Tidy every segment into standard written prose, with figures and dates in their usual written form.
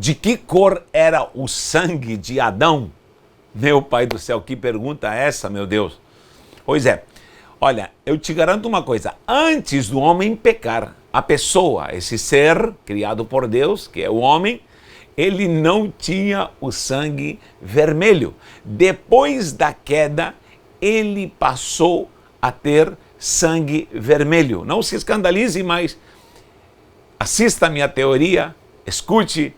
De que cor era o sangue de Adão? Meu Pai do céu, que pergunta é essa, meu Deus? Pois é, olha, eu te garanto uma coisa, antes do homem pecar, a pessoa, esse ser criado por Deus, que é o homem, ele não tinha o sangue vermelho. Depois da queda, ele passou a ter sangue vermelho. Não se escandalize, mas assista a minha teoria, escute,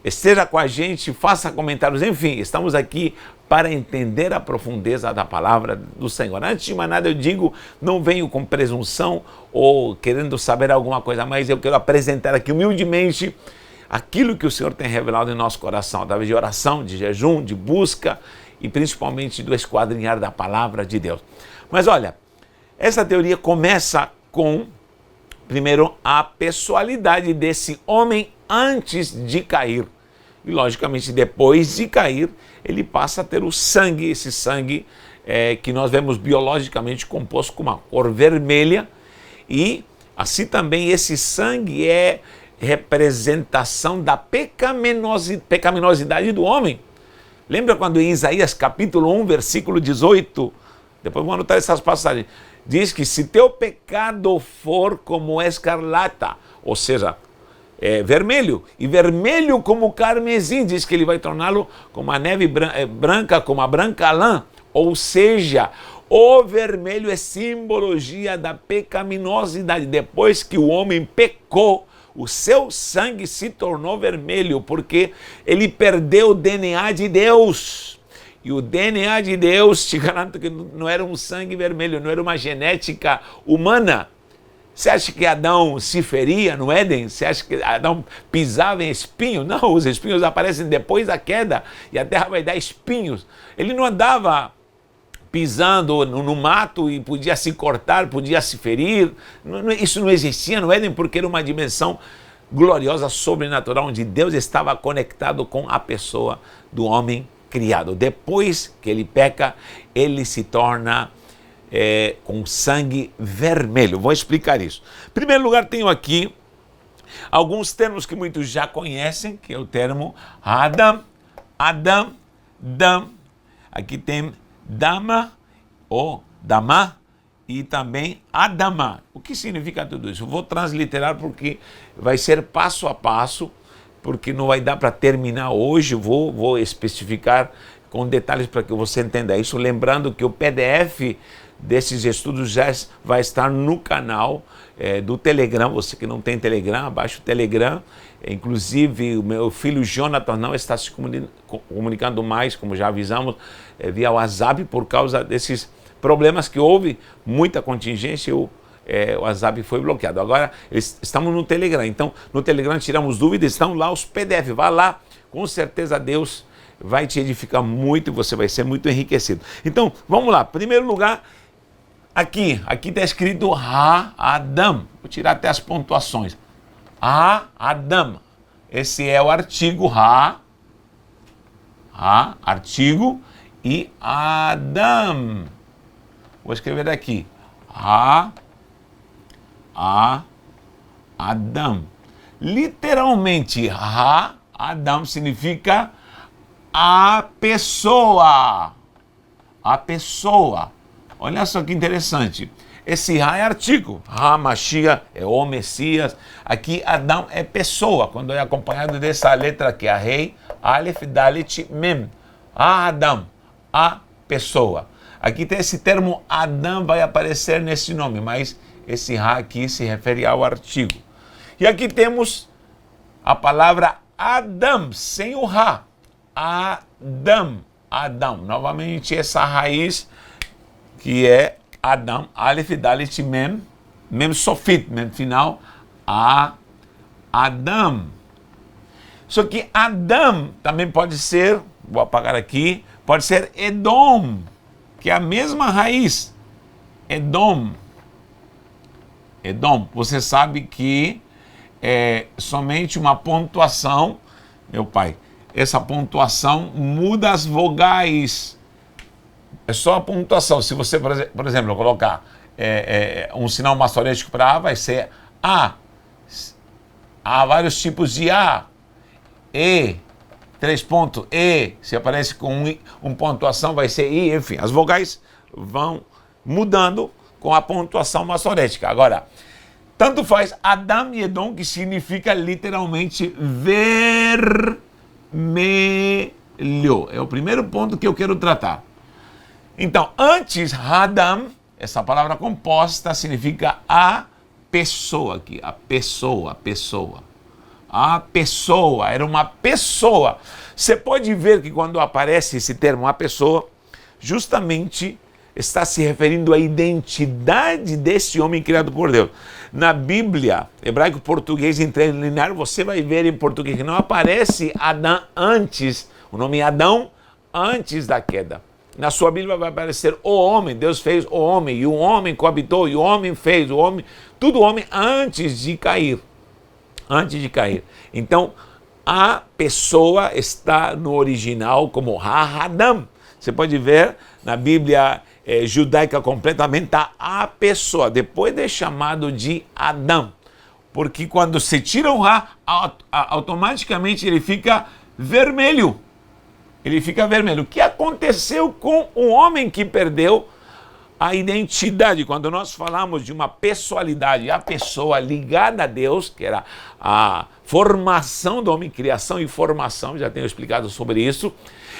esteja com a gente, faça comentários, enfim, estamos aqui para entender a profundeza da palavra do Senhor. Antes de mais nada, eu digo, não venho com presunção ou querendo saber alguma coisa, mas eu quero apresentar aqui humildemente aquilo que o Senhor tem revelado em nosso coração, através de oração, de jejum, de busca e principalmente do esquadrinhar da palavra de Deus. Mas olha, essa teoria começa com, primeiro, a pessoalidade desse homem antes de cair. E, logicamente, depois de cair, ele passa a ter o sangue, esse sangue que nós vemos biologicamente composto com uma cor vermelha. E, assim também, esse sangue é representação da pecaminosidade do homem. Lembra quando em Isaías capítulo 1, versículo 18, depois vou anotar essas passagens, diz que se teu pecado for como escarlata, ou seja, vermelho, e vermelho como o carmesim, diz que ele vai torná-lo como a neve branca, como a branca lã, ou seja, o vermelho é simbologia da pecaminosidade. Depois que o homem pecou, o seu sangue se tornou vermelho, porque ele perdeu o DNA de Deus. E o DNA de Deus, te garanto que não era um sangue vermelho, não era uma genética humana. Você acha que Adão se feria no Éden? Você acha que Adão pisava em espinho? Não, os espinhos aparecem depois da queda e a terra vai dar espinhos. Ele não andava pisando no mato e podia se cortar, podia se ferir. Isso não existia no Éden porque era uma dimensão gloriosa, sobrenatural, onde Deus estava conectado com a pessoa do homem criado. Depois que ele peca, ele se torna com sangue vermelho. Vou explicar isso. Em primeiro lugar, tenho aqui alguns termos que muitos já conhecem, que é o termo Adam, Dam. Aqui tem Dama ou Damá e também Adamá. O que significa tudo isso? Eu vou transliterar porque vai ser passo a passo, porque não vai dar para terminar hoje. Vou especificar com detalhes para que você entenda isso. Lembrando que o PDF desses estudos já vai estar no canal do Telegram. Você que não tem Telegram, baixa o Telegram. Inclusive, o meu filho Jonathan não está se comunicando mais, como já avisamos, via WhatsApp, por causa desses problemas que houve, muita contingência, o WhatsApp foi bloqueado. Agora, estamos no Telegram. Então, no Telegram tiramos dúvidas, estão lá os PDF. Vá lá, com certeza Deus vai te edificar muito e você vai ser muito enriquecido. Então, vamos lá. Primeiro lugar, aqui está escrito Ha-Adam. Vou tirar até as pontuações. Ha-Adam. Esse é o artigo artigo, e Adam. Vou escrever aqui. Adam. Literalmente, Adam significa a pessoa. A pessoa. Olha só que interessante. Esse Ra é artigo. Ra, Mashiach, é o Messias. Aqui, Adão é pessoa. Quando é acompanhado dessa letra aqui, a Rei, Aleph, Dalet, Mem. Adão, a pessoa. Aqui tem esse termo Adão, vai aparecer nesse nome, mas esse Ra aqui se refere ao artigo. E aqui temos a palavra Adam, sem o Ra. Adão. Novamente, essa raiz que é Adam, Aleph, Dalet, Mem, Mem Sofit, Mem final, Adam. Só que Adam também pode ser, vou apagar aqui, pode ser Edom, que é a mesma raiz. Edom. Você sabe que é somente uma pontuação, meu pai, essa pontuação muda as vogais. É só a pontuação. Se você, por exemplo, colocar um sinal maçorético para A, vai ser A. Há vários tipos de A. E, 3 pontos, E, se aparece com uma pontuação vai ser I, enfim, as vogais vão mudando com a pontuação maçorética. Agora, tanto faz Adam e Edom, que significa literalmente vermelho. É o primeiro ponto que eu quero tratar. Então, antes, Adam, essa palavra composta significa a pessoa aqui, a pessoa. A pessoa, era uma pessoa. Você pode ver que quando aparece esse termo, a pessoa, justamente está se referindo à identidade desse homem criado por Deus. Na Bíblia, hebraico, português, interlinear, você vai ver em português que não aparece Adão antes, o nome Adão antes da queda. Na sua Bíblia vai aparecer o homem, Deus fez o homem, e o homem coabitou, e o homem fez, o homem, tudo homem antes de cair. Antes de cair. Então, a pessoa está no original como Ha-Adam. Você pode ver na Bíblia judaica completamente, tá a pessoa, depois é chamado de Adão. Porque quando se tira o Ra, automaticamente ele fica vermelho. Ele fica vermelho. O que aconteceu com o homem que perdeu a identidade? Quando nós falamos de uma pessoalidade, a pessoa ligada a Deus, que era a formação do homem, criação e formação, já tenho explicado sobre isso,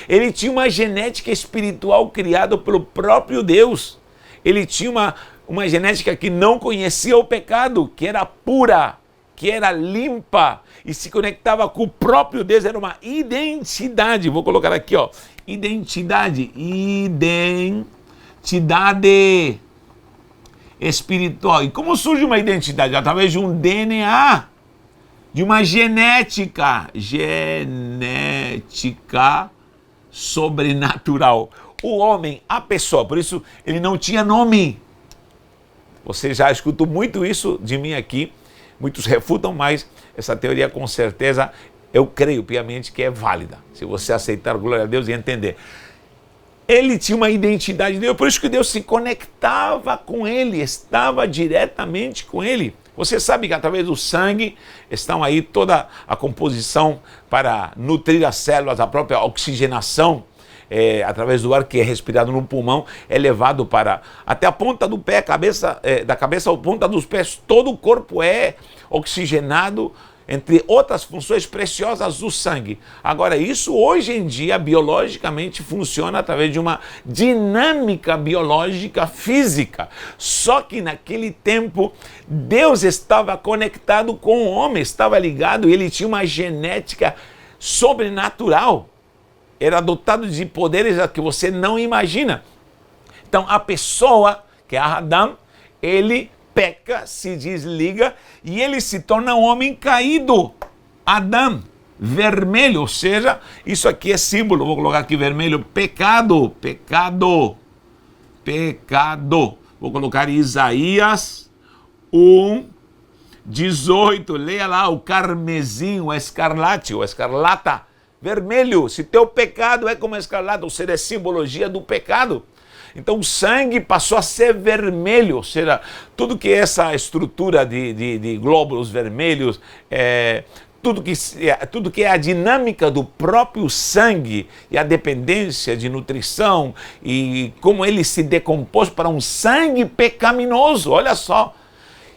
ele tinha uma genética espiritual criada pelo próprio Deus. Ele tinha uma genética que não conhecia o pecado, que era pura, que era limpa e se conectava com o próprio Deus, era uma identidade. Vou colocar aqui, ó, identidade espiritual. E como surge uma identidade? Através de um DNA, de uma genética sobrenatural. O homem, a pessoa, por isso ele não tinha nome. Você já escutou muito isso de mim aqui. Muitos refutam, mas essa teoria com certeza eu creio piamente que é válida. Se você aceitar, glória a Deus, e entender. Ele tinha uma identidade de Deus, por isso que Deus se conectava com ele, estava diretamente com ele. Você sabe que através do sangue estão aí toda a composição para nutrir as células, a própria oxigenação, através do ar que é respirado no pulmão, é levado para até a ponta do pé, da cabeça à ponta dos pés, todo o corpo é oxigenado, entre outras funções preciosas do sangue. Agora, isso hoje em dia, biologicamente, funciona através de uma dinâmica biológica física. Só que naquele tempo, Deus estava conectado com o homem, estava ligado, e ele tinha uma genética sobrenatural. Era dotado de poderes que você não imagina. Então, a pessoa, que é Adão, ele peca, se desliga e ele se torna um homem caído. Adão, vermelho, ou seja, isso aqui é símbolo, vou colocar aqui vermelho, pecado. Vou colocar Isaías 1:18, leia lá, o carmesim, o escarlate, ou escarlata, vermelho. Se teu pecado é como escarlata, ou seja, é simbologia do pecado. Então o sangue passou a ser vermelho, ou seja, tudo que é essa estrutura de glóbulos vermelhos, tudo que é a dinâmica do próprio sangue e a dependência de nutrição e como ele se decompôs para um sangue pecaminoso, olha só.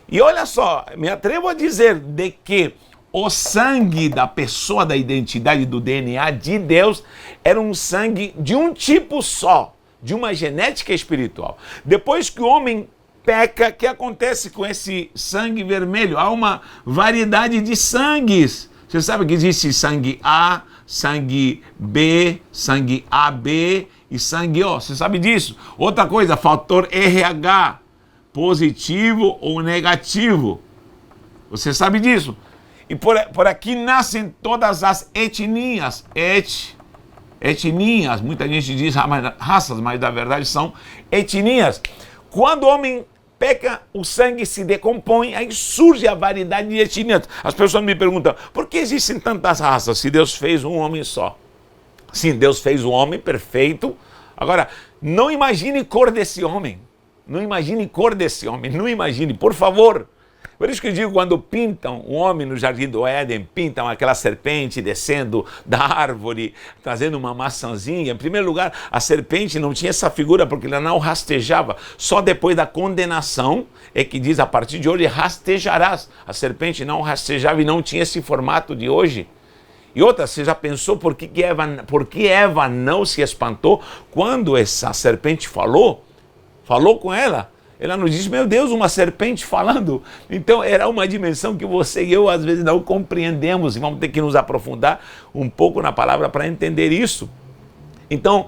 E olha só, me atrevo a dizer de que o sangue da pessoa, da identidade, do DNA de Deus, era um sangue de um tipo só, de uma genética espiritual. Depois que o homem peca, o que acontece com esse sangue vermelho? Há uma variedade de sangues. Você sabe que existe sangue A, sangue B, sangue AB e sangue O. Você sabe disso? Outra coisa, fator RH, positivo ou negativo. Você sabe disso? E por aqui nascem todas as etnias. Etnias, muita gente diz raças, mas na verdade são etnias. Quando o homem peca, o sangue se decompõe, aí surge a variedade de etnias. As pessoas me perguntam, por que existem tantas raças se Deus fez um homem só? Sim, Deus fez um homem perfeito. Agora, não imagine cor desse homem. Não imagine cor desse homem. Não imagine, por favor. Por isso que eu digo, quando pintam o homem no jardim do Éden, pintam aquela serpente descendo da árvore, trazendo uma maçãzinha. Em primeiro lugar, a serpente não tinha essa figura porque ela não rastejava. Só depois da condenação é que diz, a partir de hoje rastejrás. A serpente não rastejava e não tinha esse formato de hoje. E outra, você já pensou por que Eva não se espantou quando essa serpente falou com ela? Ela não disse, meu Deus, uma serpente falando. Então era uma dimensão que você e eu às vezes não compreendemos e vamos ter que nos aprofundar um pouco na palavra para entender isso. Então,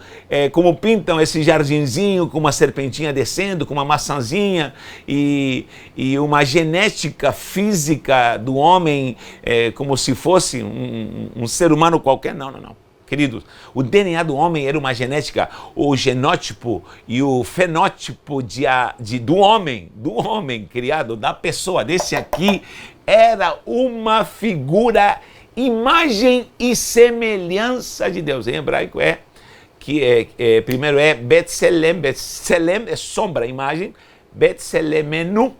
como pintam esse jardinzinho com uma serpentinha descendo, com uma maçãzinha e uma genética física do homem como se fosse um ser humano qualquer. Não. Queridos, o DNA do homem era uma genética, o genótipo e o fenótipo do homem, criado, da pessoa, desse aqui, era uma figura, imagem e semelhança de Deus. Em hebraico primeiro é Betselem é sombra, imagem, Betselemenu,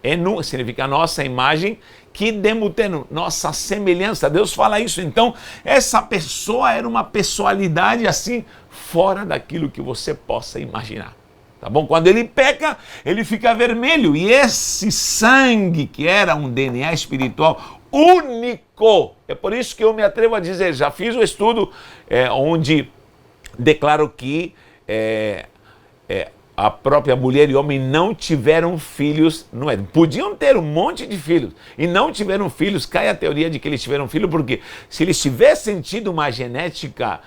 enu significa nossa imagem, que demuteno, nossa semelhança. Deus fala isso. Então, essa pessoa era uma pessoalidade assim, fora daquilo que você possa imaginar. Tá bom? Quando ele peca, ele fica vermelho. E esse sangue, que era um DNA espiritual único, é por isso que eu me atrevo a dizer, já fiz o estudo onde declaro que a própria mulher e homem não tiveram filhos no Éden. Podiam ter um monte de filhos e não tiveram filhos. Cai a teoria de que eles tiveram filho, porque se eles tivessem tido uma genética,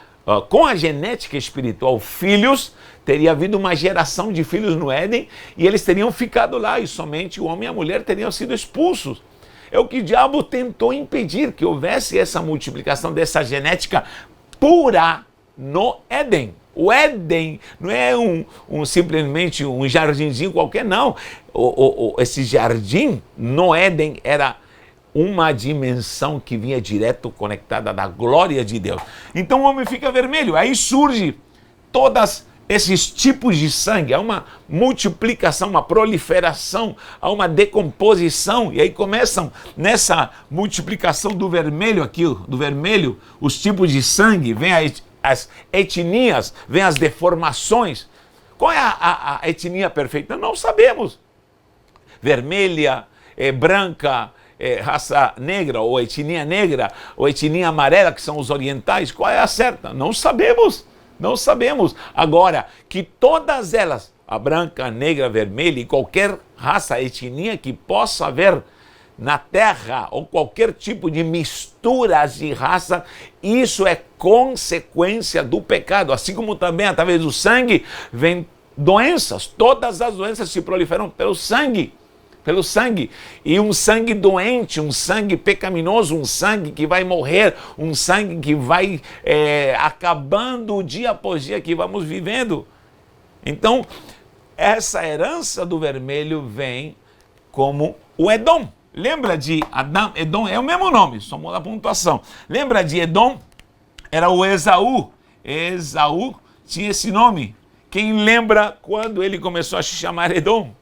com a genética espiritual, filhos, teria havido uma geração de filhos no Éden e eles teriam ficado lá e somente o homem e a mulher teriam sido expulsos. É o que o diabo tentou impedir, que houvesse essa multiplicação dessa genética pura no Éden. O Éden não é simplesmente um jardinzinho qualquer, não. Esse jardim no Éden era uma dimensão que vinha direto conectada da glória de Deus. Então o homem fica vermelho, aí surge todos esses tipos de sangue, há uma multiplicação, uma proliferação, há uma decomposição, e aí começam nessa multiplicação do vermelho aqui, os tipos de sangue, vem as etnias, vem as deformações. Qual é a etnia perfeita? Não sabemos. Vermelha, branca, raça negra, ou etnia negra, ou etnia amarela, que são os orientais. Qual é a certa? Não sabemos. Não sabemos. Agora, que todas elas, a branca, a negra, a vermelha e qualquer raça, etnia que possa haver na terra, ou qualquer tipo de misturas de raça, isso é consequência do pecado. Assim como também através do sangue vem doenças. Todas as doenças se proliferam pelo sangue. E um sangue doente, um sangue pecaminoso, um sangue que vai morrer, um sangue que vai acabando dia após dia que vamos vivendo. Então, essa herança do vermelho vem como o Edom. Lembra de Adão? Edom é o mesmo nome, só muda a pontuação. Lembra de Edom? Era o Esaú. Esaú tinha esse nome. Quem lembra quando ele começou a se chamar Edom?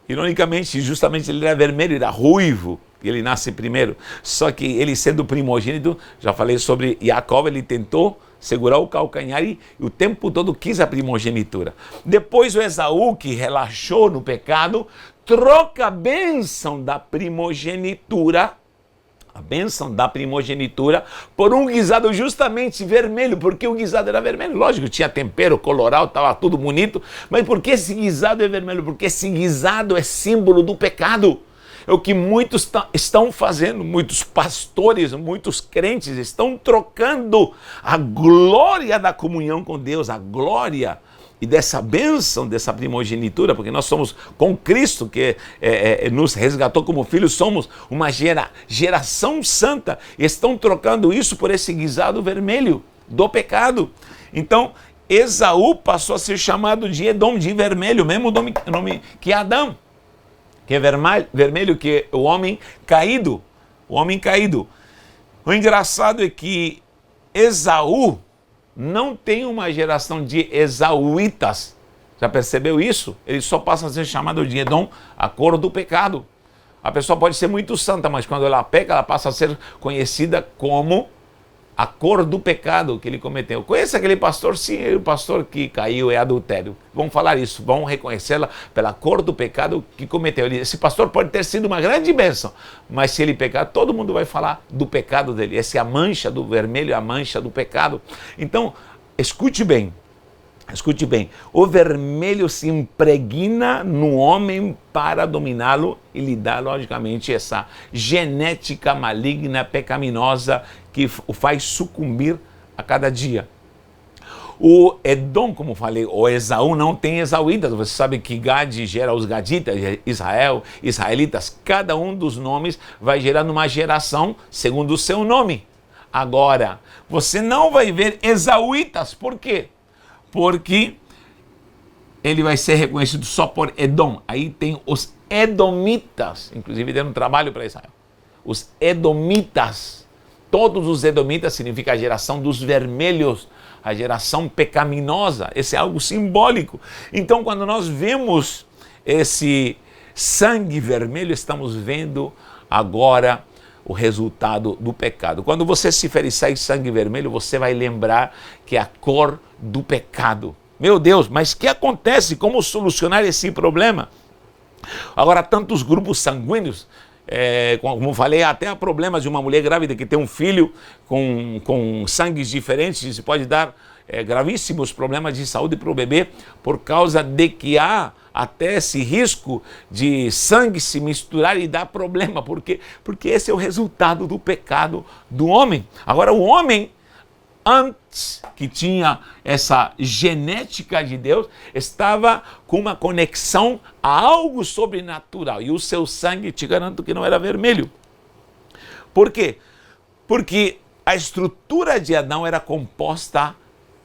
Ironicamente, justamente ele era vermelho, era ruivo, ele nasce primeiro. Só que ele sendo primogênito, já falei sobre Jacó, ele tentou segurar o calcanhar e o tempo todo quis a primogenitura. Depois o Esaú, que relaxou no pecado, troca a bênção da primogenitura, por um guisado justamente vermelho, porque o guisado era vermelho. Lógico, tinha tempero, colorau, estava tudo bonito, mas por que esse guisado é vermelho? Porque esse guisado é símbolo do pecado. É o que muitos estão fazendo, muitos pastores, muitos crentes estão trocando a glória da comunhão com Deus, a glória e dessa bênção, dessa primogenitura, porque nós somos com Cristo, que nos resgatou como filhos, somos uma geração santa, estão trocando isso por esse guisado vermelho do pecado. Então, Esaú passou a ser chamado de Edom, de vermelho, mesmo nome que Adão, que é vermelho, que é o homem caído. O engraçado é que Esaú não tem uma geração de Esauítas. Já percebeu isso? Ele só passa a ser chamado de Edom, a cor do pecado. A pessoa pode ser muito santa, mas quando ela peca, ela passa a ser conhecida como a cor do pecado que ele cometeu. Conhece aquele pastor? Sim, o pastor que caiu é adultério. Vamos falar isso, vamos reconhecê-la pela cor do pecado que cometeu. Esse pastor pode ter sido uma grande bênção, mas se ele pecar, todo mundo vai falar do pecado dele. Essa é a mancha do vermelho, a mancha do pecado. Então, escute bem. Escute bem, o vermelho se impregna no homem para dominá-lo e lhe dá, logicamente, essa genética maligna, pecaminosa, que o faz sucumbir a cada dia. O Edom, como falei, o Esaú não tem Esauítas. Você sabe que Gad gera os Gaditas, Israel, israelitas. Cada um dos nomes vai gerar numa geração segundo o seu nome. Agora, você não vai ver Esauítas. Por quê? Porque ele vai ser reconhecido só por Edom. Aí tem os Edomitas, inclusive deram um trabalho para Israel. Os Edomitas, todos os Edomitas significa a geração dos vermelhos, a geração pecaminosa. Esse é algo simbólico. Então, quando nós vemos esse sangue vermelho, estamos vendo agora o resultado do pecado. Quando você se ferir sangue vermelho, você vai lembrar que é a cor do pecado. Meu Deus, mas o que acontece? Como solucionar esse problema? Agora, tantos grupos sanguíneos, como falei, até há problemas de uma mulher grávida que tem um filho com sangues diferentes, isso pode dar gravíssimos problemas de saúde para o bebê, por causa de que há até esse risco de sangue se misturar e dar problema. Por quê? Porque esse é o resultado do pecado do homem. Agora, o homem, antes que tinha essa genética de Deus, estava com uma conexão a algo sobrenatural. E o seu sangue, te garanto que não era vermelho. Por quê? Porque a estrutura de Adão era composta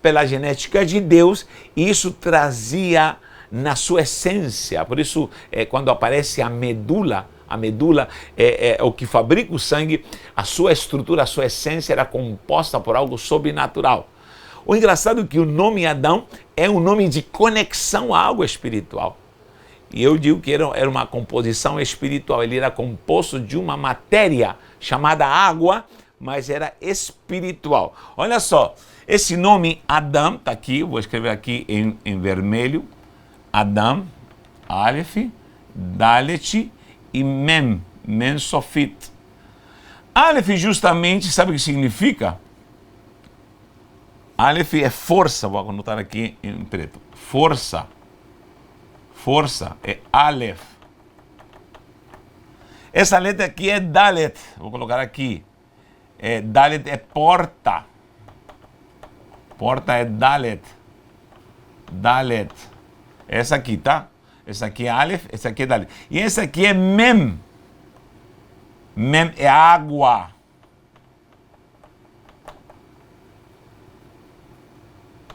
pela genética de Deus, e isso trazia na sua essência. Por isso, quando aparece a medula é o que fabrica o sangue, a sua estrutura, a sua essência era composta por algo sobrenatural. O engraçado é que o nome Adão é um nome de conexão a algo espiritual. E eu digo que era uma composição espiritual. Ele era composto de uma matéria chamada água, mas era espiritual. Olha só, esse nome Adão está aqui, vou escrever aqui em vermelho. Adão, Aleph, Dalet e Mem Sofit. Aleph justamente, sabe o que significa? Aleph é força, vou anotar aqui em preto. Força é Aleph. Essa letra aqui é Dalet, vou colocar aqui. Dalet é porta. Porta é Dalet. Essa aqui, tá? Essa aqui é Aleph, essa aqui é Dalet. E essa aqui é Mem. Mem é água.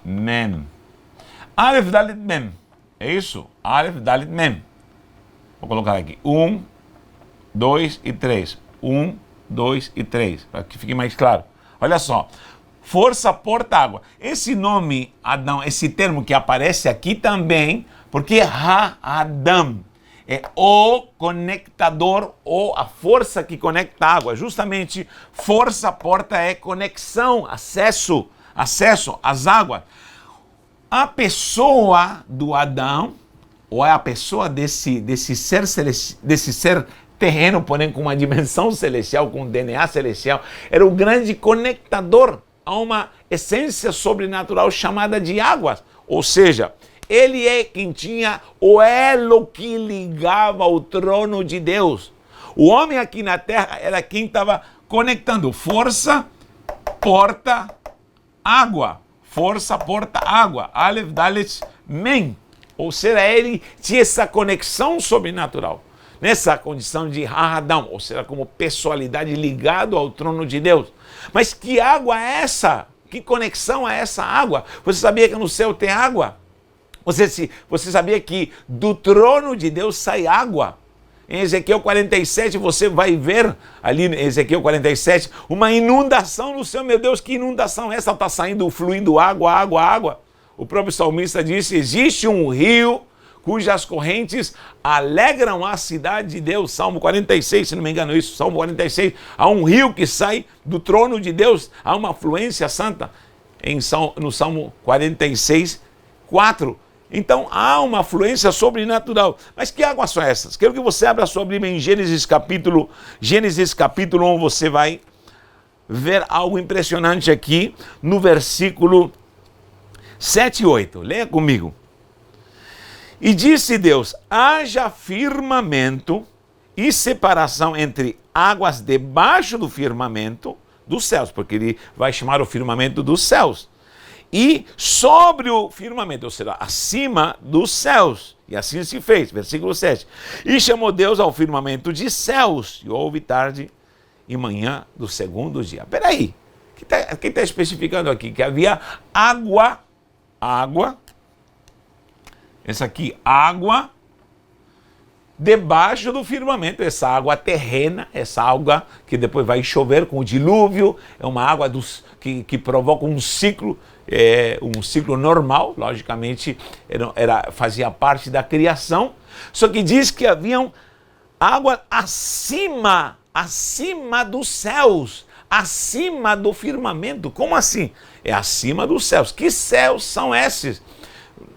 Mem. Aleph, Dalet, Mem. É isso? Aleph, Dalet, Mem. Vou colocar aqui. 1, 2 e 3. 1, 2 e 3. Para que fique mais claro. Olha só. Força, porta, água. Esse nome, Adão, esse termo que aparece aqui também, porque Ha-Adam é o conectador ou a força que conecta a água. Justamente, força, porta é conexão, acesso às águas. A pessoa do Adão, ou é a pessoa desse ser terreno, porém com uma dimensão celestial, com um DNA celestial, era o grande conectador a uma essência sobrenatural chamada de águas. Ou seja, ele é quem tinha o elo que ligava ao trono de Deus. O homem aqui na terra era quem estava conectando força, porta, água. Força, porta, água. Aleph, Dalet, Mem. Ou seja, ele tinha essa conexão sobrenatural. Nessa condição de Ha-Adam, ou seja, como pessoalidade ligado ao trono de Deus. Mas que água é essa? Que conexão é essa água? Você sabia que no céu tem água? Você sabia que do trono de Deus sai água? Em Ezequiel 47, você vai ver ali em Ezequiel 47 uma inundação no céu. Meu Deus, que inundação é essa? Está saindo, fluindo água. O próprio salmista disse, existe um rio cujas correntes alegram a cidade de Deus. Salmo 46, se não me engano isso, Salmo 46. Há um rio que sai do trono de Deus, há uma fluência santa no Salmo 46, 4. Então há uma fluência sobrenatural. Mas que águas são essas? Quero que você abra a sua Bíblia em Gênesis capítulo 1, você vai ver algo impressionante aqui no versículo 7 e 8. Leia comigo. E disse Deus: haja firmamento e separação entre águas debaixo do firmamento dos céus, porque ele vai chamar o firmamento dos céus, e sobre o firmamento, ou seja, acima dos céus. E assim se fez, versículo 7. E chamou Deus ao firmamento de céus, e houve tarde e manhã do segundo dia. Peraí, quem está especificando aqui? Que havia água, essa aqui, água debaixo do firmamento, essa água terrena, essa água que depois vai chover com o dilúvio, é uma água que provoca um ciclo normal, logicamente fazia parte da criação, só que diz que haviam água acima dos céus, acima do firmamento. Como assim? É acima dos céus. Que céus são esses?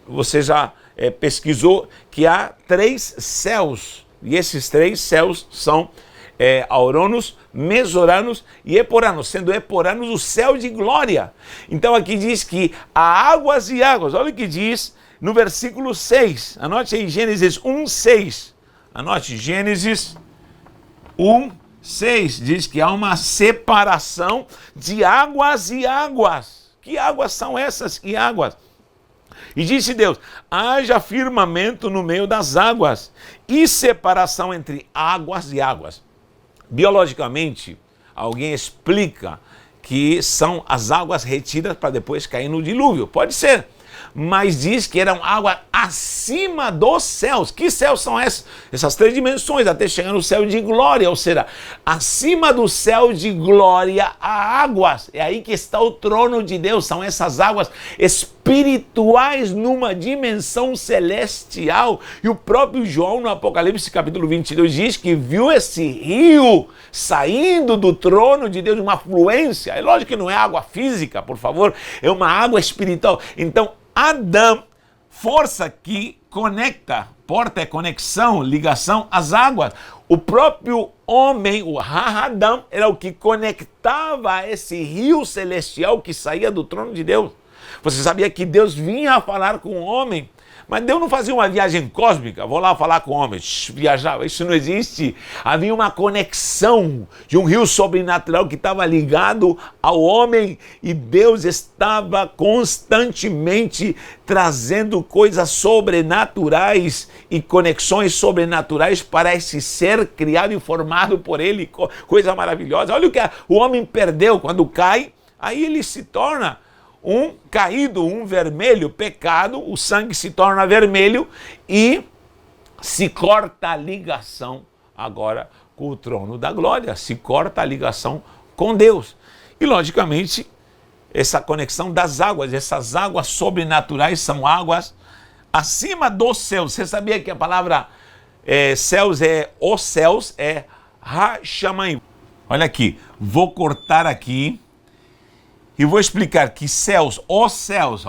Você já pesquisou que há 3 céus, e esses 3 céus são Auranos, Mesoranos e Eporanos, sendo Eporanos o céu de glória. Então aqui diz que há águas e águas. Olha o que diz no versículo 6. Anote aí Gênesis 1:6. Anote Gênesis 1:6. Diz que há uma separação de águas e águas. Que águas são essas e águas? E disse Deus: haja firmamento no meio das águas e separação entre águas e águas. Biologicamente, alguém explica que são as águas retidas para depois cair no dilúvio. Pode ser. Mas diz que eram águas acima dos céus. Que céus são esses? Essas 3 dimensões, até chegar no céu de glória. Ou seja, acima do céu de glória há águas. É aí que está o trono de Deus. São essas águas espirituais numa dimensão celestial. E o próprio João, no Apocalipse capítulo 22, diz que viu esse rio saindo do trono de Deus, uma fluência. É lógico que não é água física, por favor, é uma água espiritual. Então, Adão, força que conecta, porta é conexão, ligação às águas. O próprio homem, o Adão, era o que conectava esse rio celestial que saía do trono de Deus. Você sabia que Deus vinha a falar com o homem? Mas Deus não fazia uma viagem cósmica, vou lá falar com o homem, viajava, isso não existe. Havia uma conexão de um rio sobrenatural que estava ligado ao homem e Deus estava constantemente trazendo coisas sobrenaturais e conexões sobrenaturais para esse ser criado e formado por ele, coisa maravilhosa. Olha o que o homem perdeu quando cai, aí ele se torna um caído, um vermelho, pecado, o sangue se torna vermelho e se corta a ligação agora com o trono da glória, se corta a ligação com Deus. E logicamente, essa conexão das águas, essas águas sobrenaturais são águas acima dos céus. Você sabia que a palavra céus os céus é Ha-Shamayim. Olha aqui, vou cortar aqui. E vou explicar que céus, os céus,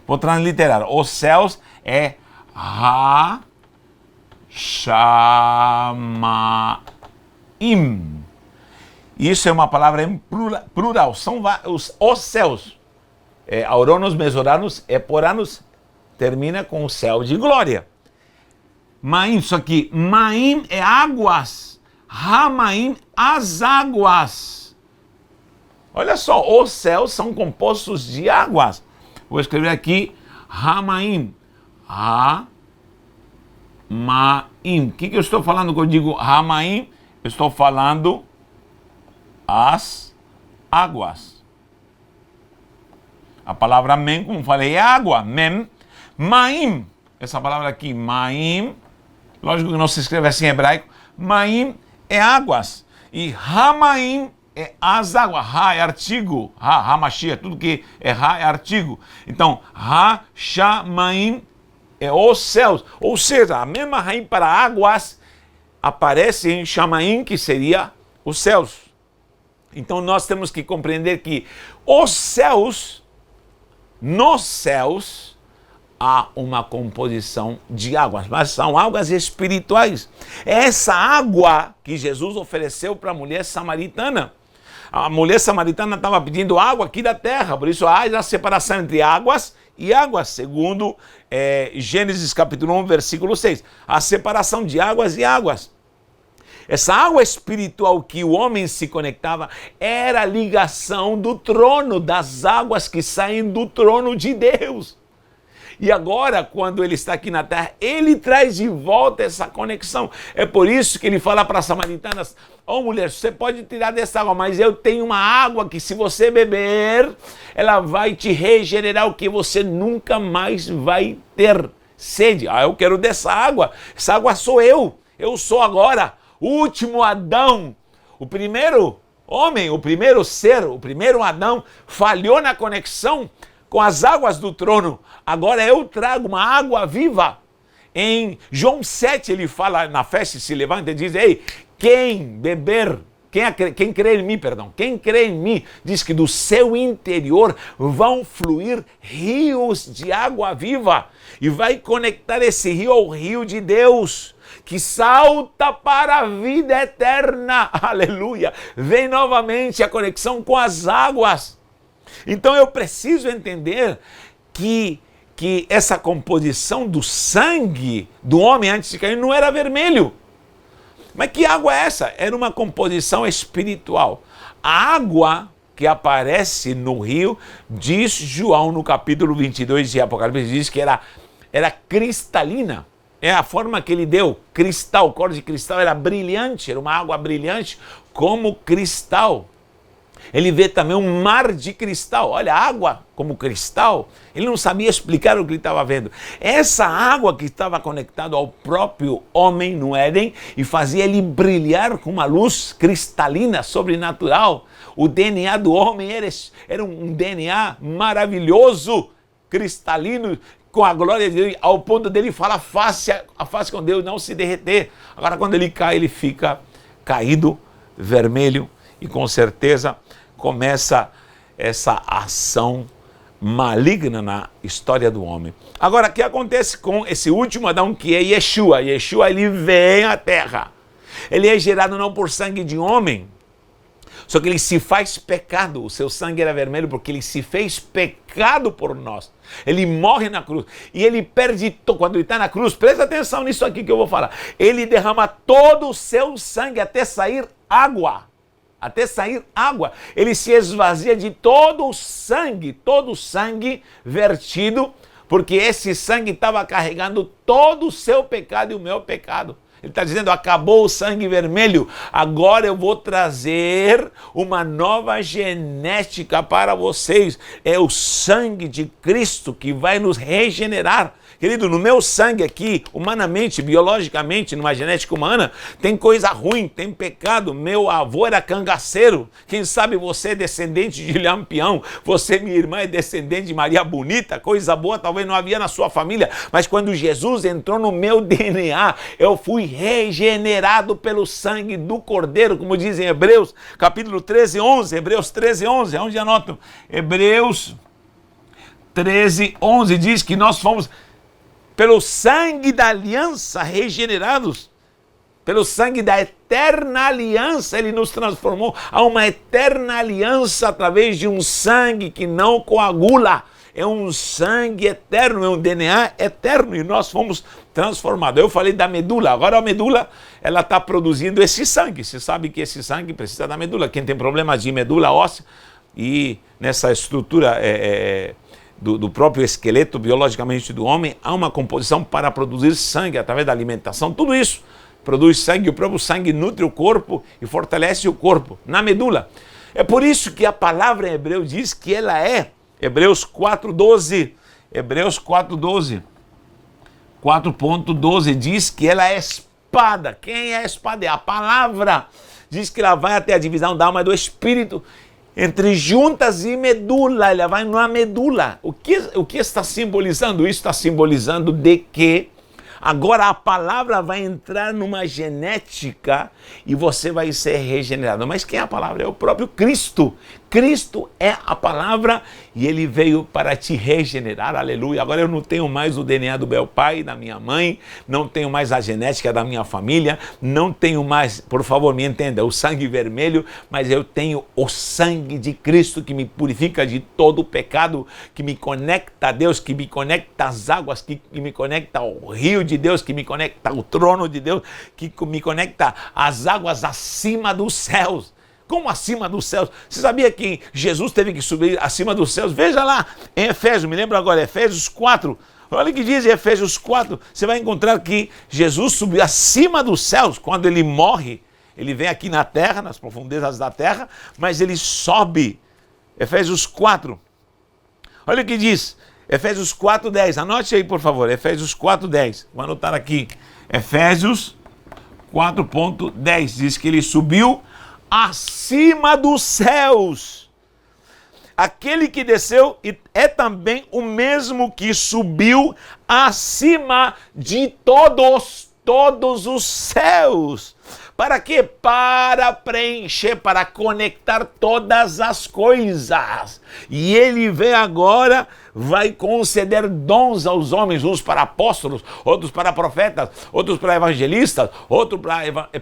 vou transliterar, os céus é Ha-Shamayim. Isso é uma palavra em plural, são os céus. Auranos, Mesoranos, Eporanos, termina com o céu de glória. Maim, isso aqui, Maim é águas. Hamaim, as águas. Olha só, os céus são compostos de águas. Vou escrever aqui, Hamaim. Hamaim. O que eu estou falando quando eu digo Hamaim? Eu estou falando as águas. A palavra mem, como falei, é água. Mem. Maim. Essa palavra aqui, maim. Lógico que não se escreve assim em hebraico. Maim é águas. E Hamaim é as águas. Ha é artigo. Ha, Mashiach, tudo que é Ha é artigo. Então, Ha, Shamaim é os céus. Ou seja, a mesma Raim para águas aparece em Shamaim, que seria os céus. Então nós temos que compreender que os céus, nos céus, há uma composição de águas, mas são águas espirituais. É essa água que Jesus ofereceu para a mulher samaritana. A mulher samaritana estava pedindo água aqui da terra, por isso há a separação entre águas e águas, segundo Gênesis capítulo 1, versículo 6. A separação de águas e águas. Essa água espiritual que o homem se conectava era a ligação do trono, das águas que saem do trono de Deus. E agora, quando ele está aqui na terra, ele traz de volta essa conexão. É por isso que ele fala para as samaritanas: ó mulher, você pode tirar dessa água, mas eu tenho uma água que se você beber, ela vai te regenerar, o que você nunca mais vai ter sede. Ah, eu quero dessa água. Essa água sou eu. Eu sou agora o último Adão. O primeiro homem, o primeiro ser, o primeiro Adão falhou na conexão com as águas do trono. Agora eu trago uma água viva. Em João 7 ele fala, na festa se levanta e diz: ei, quem beber, quem crê em mim, quem crê em mim, diz que do seu interior vão fluir rios de água viva. E vai conectar esse rio ao rio de Deus, que salta para a vida eterna. Aleluia! Vem novamente a conexão com as águas. Então eu preciso entender que essa composição do sangue do homem antes de cair não era vermelho. Mas que água é essa? Era uma composição espiritual. A água que aparece no rio, diz João no capítulo 22 de Apocalipse, diz que era cristalina. É a forma que ele deu, cristal, cor de cristal, era brilhante, era uma água brilhante como cristal. Ele vê também um mar de cristal. Olha, água como cristal. Ele não sabia explicar o que ele estava vendo. Essa água que estava conectada ao próprio homem no Éden e fazia ele brilhar com uma luz cristalina, sobrenatural. O DNA do homem era um DNA maravilhoso, cristalino, com a glória de Deus, ao ponto dele falar face a face com Deus, não se derreter. Agora, quando ele cai, ele fica caído, vermelho, e com certeza começa essa ação maligna na história do homem. Agora, o que acontece com esse último Adão, que é Yeshua? Yeshua, ele vem à terra. Ele é gerado não por sangue de homem, só que ele se faz pecado. O seu sangue era vermelho porque ele se fez pecado por nós. Ele morre na cruz e ele perde, quando ele está na cruz, presta atenção nisso aqui que eu vou falar. Ele derrama todo o seu sangue até sair água. Até sair água. Ele se esvazia de todo o sangue vertido, porque esse sangue estava carregando todo o seu pecado e o meu pecado. Ele está dizendo: acabou o sangue vermelho, agora eu vou trazer uma nova genética para vocês. É o sangue de Cristo que vai nos regenerar. Querido, no meu sangue aqui, humanamente, biologicamente, numa genética humana, tem coisa ruim, tem pecado. Meu avô era cangaceiro. Quem sabe você é descendente de Lampião, você, minha irmã, é descendente de Maria Bonita. Coisa boa talvez não havia na sua família, mas quando Jesus entrou no meu DNA, eu fui regenerado pelo sangue do Cordeiro, como dizem Hebreus, capítulo 13, 11. Hebreus 13, 11, onde anotam? Hebreus 13, 11 diz que nós fomos pelo sangue da aliança regenerados, pelo sangue da eterna aliança, ele nos transformou a uma eterna aliança através de um sangue que não coagula. É um sangue eterno, é um DNA eterno, e nós fomos transformados. Eu falei da medula, agora a medula, ela está produzindo esse sangue. Você sabe que esse sangue precisa da medula. Quem tem problemas de medula óssea e nessa estrutura do próprio esqueleto biologicamente do homem, há uma composição para produzir sangue através da alimentação. Tudo isso produz sangue, o próprio sangue nutre o corpo e fortalece o corpo na medula. É por isso que a palavra em hebreu diz que ela é, Hebreus 4.12, Hebreus 4.12, 4.12 diz que ela é espada. Quem é a espada? É a palavra diz que ela vai até a divisão da alma e do espírito, entre juntas e medula, ela vai na medula. O que está simbolizando? Isso está simbolizando de que agora a palavra vai entrar numa genética e você vai ser regenerado. Mas quem é a palavra? É o próprio Cristo. Cristo é a palavra e ele veio para te regenerar, aleluia. Agora eu não tenho mais o DNA do meu pai, da minha mãe, não tenho mais a genética da minha família, não tenho mais, por favor, me entenda, o sangue vermelho, mas eu tenho o sangue de Cristo que me purifica de todo o pecado, que me conecta a Deus, que me conecta às águas, que me conecta ao rio de Deus, que me conecta ao trono de Deus, que me conecta às águas acima dos céus. Como acima dos céus? Você sabia que Jesus teve que subir acima dos céus? Veja lá em Efésios, me lembro agora, Efésios 4. Olha o que diz em Efésios 4. Você vai encontrar que Jesus subiu acima dos céus. Quando ele morre, ele vem aqui na terra, nas profundezas da terra, mas ele sobe. Efésios 4. Olha o que diz. Efésios 4:10. Anote aí, por favor. Efésios 4:10. Vou anotar aqui. Efésios 4:10. Diz que ele subiu acima dos céus. Aquele que desceu é também o mesmo que subiu acima de todos os céus. Para quê? Para preencher, para conectar todas as coisas. E ele vem agora, vai conceder dons aos homens, uns para apóstolos, outros para profetas, outros para evangelistas, outros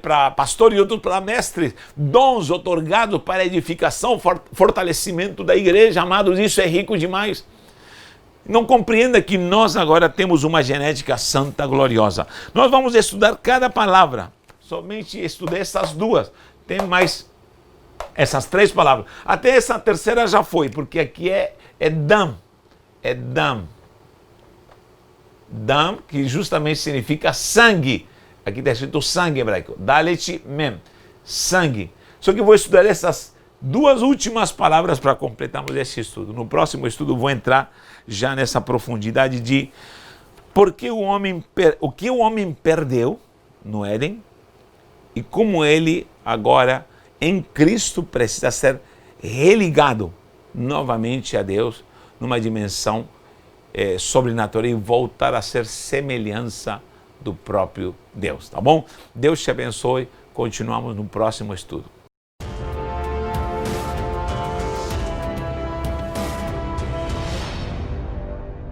para pastores e outros para mestres. Dons otorgados para edificação, fortalecimento da igreja, amados, isso é rico demais. Não compreenda que nós agora temos uma genética santa gloriosa. Nós vamos estudar cada palavra. Somente estudei essas duas. Tem mais essas três palavras. Até essa terceira já foi, porque aqui é dam. É dam. Dam, que justamente significa sangue. Aqui está escrito sangue em hebraico. Dalet mem. Sangue. Só que eu vou estudar essas duas últimas palavras para completarmos esse estudo. No próximo estudo vou entrar já nessa profundidade de o que o homem perdeu no Éden e como ele agora em Cristo precisa ser religado novamente a Deus numa dimensão sobrenatural e voltar a ser semelhança do próprio Deus, tá bom? Deus te abençoe, continuamos no próximo estudo.